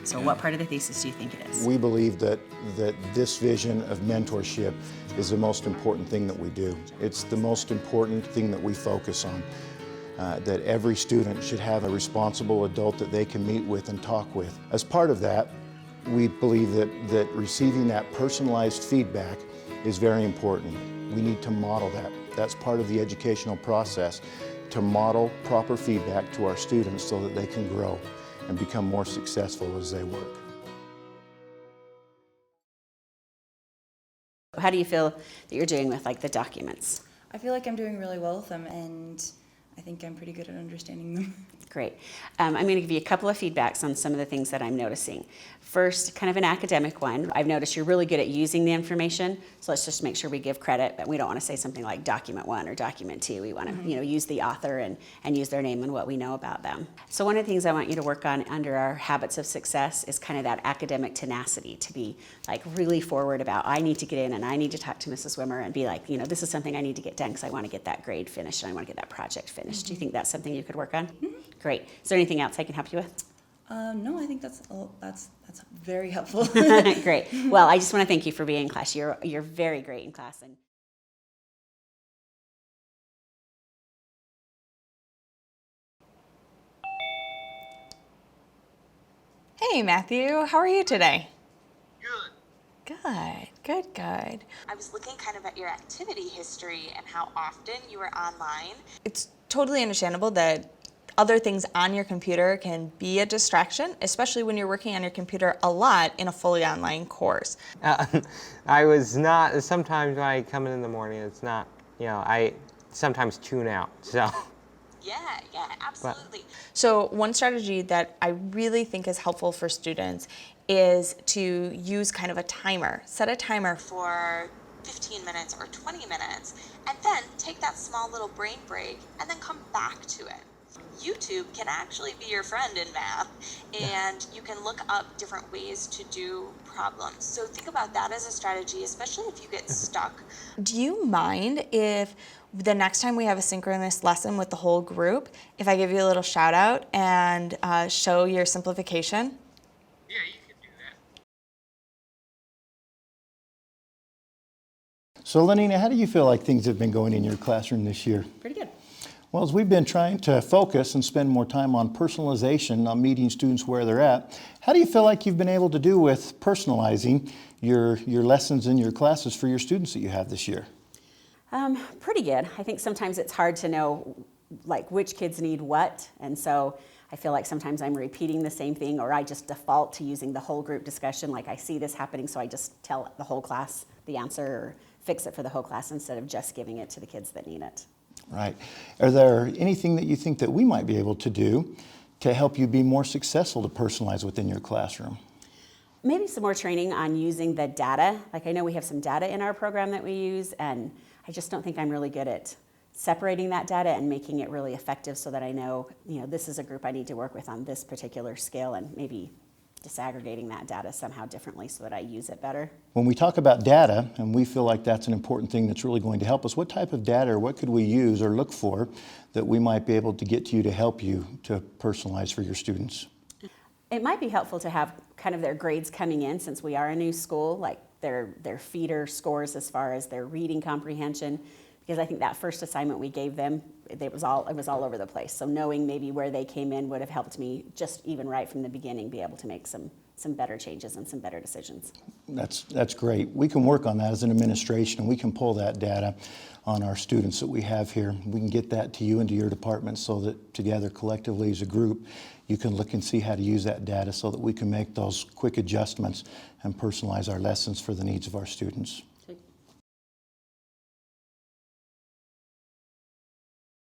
So what part of the thesis do you think it is? We believe that this vision of mentorship is the most important thing that we do. It's the most important thing that we focus on. That every student should have a responsible adult that they can meet with and talk with. As part of that, we believe that receiving that personalized feedback is very important. We need to model that. That's part of the educational process, to model proper feedback to our students so that they can grow and become more successful as they work. How do you feel that you're doing with like the documents? I feel like I'm doing really well with them, and I think I'm pretty good at understanding them. Great. I'm going to give you a couple of feedbacks on some of the things that I'm noticing. First, kind of an academic one. I've noticed you're really good at using the information, so let's just make sure we give credit, but we don't want to say something like document 1 or document 2. We want to use the author and use their name and what we know about them. So one of the things I want you to work on under our habits of success is kind of that academic tenacity, to be like really forward about, I need to get in and I need to talk to Mrs. Wimmer and be like, this is something I need to get done because I want to get that grade finished and I want to get that project finished. Do you think that's something you could work on? Great. Is there anything else I can help you with? No, I think that's very helpful. Great. Well, I just want to thank you for being in class. You're very great in class. And Hey, Matthew. How are you today? Good. Good. I was looking kind of at your activity history and how often you were online. It's totally understandable that other things on your computer can be a distraction, especially when you're working on your computer a lot in a fully online course. I was not, sometimes when I come in the morning, it's not, I sometimes tune out, so. Yeah, absolutely. So one strategy that I really think is helpful for students is to use kind of a timer. Set a timer For 15 minutes or 20 minutes, and then take that small little brain break and then come back to it. YouTube can actually be your friend in math, and you can look up different ways to do problems. So think about that as a strategy, especially if you get stuck. Do you mind if the next time we have a synchronous lesson with the whole group, if I give you a little shout out and show your simplification? Yeah, you can do that. So Lenina, how do you feel like things have been going in your classroom this year? pretty good. Well, as we've been trying to focus and spend more time on personalization, on meeting students where they're at, how do you feel like you've been able to do with personalizing your lessons in your classes for your students that you have this year? Pretty good. I think sometimes it's hard to know like which kids need what, and so I feel like sometimes I'm repeating the same thing, or I just default to using the whole group discussion, like I see this happening, so I just tell the whole class the answer or fix it for the whole class instead of just giving it to the kids that need it. Right. Are there anything that you think that we might be able to do to help you be more successful to personalize within your classroom? Maybe some more training on using the data. Like I know we have some data in our program that we use, and I just don't think I'm really good at separating that data and making it really effective so that I know, this is a group I need to work with on this particular scale, and maybe disaggregating that data somehow differently so that I use it better. When we talk about data, and we feel like that's an important thing that's really going to help us, what type of data or what could we use or look for that we might be able to get to you to help you to personalize for your students? It might be helpful to have kind of their grades coming in, since we are a new school, like their feeder scores as far as their reading comprehension, because I think that first assignment we gave them, it was all over the place. So knowing maybe where they came in would have helped me just even right from the beginning be able to make some better changes and some better decisions. That's great. We can work on that as an administration, and we can pull that data on our students that we have here. We can get that to you and to your department so that together collectively as a group you can look and see how to use that data so that we can make those quick adjustments and personalize our lessons for the needs of our students.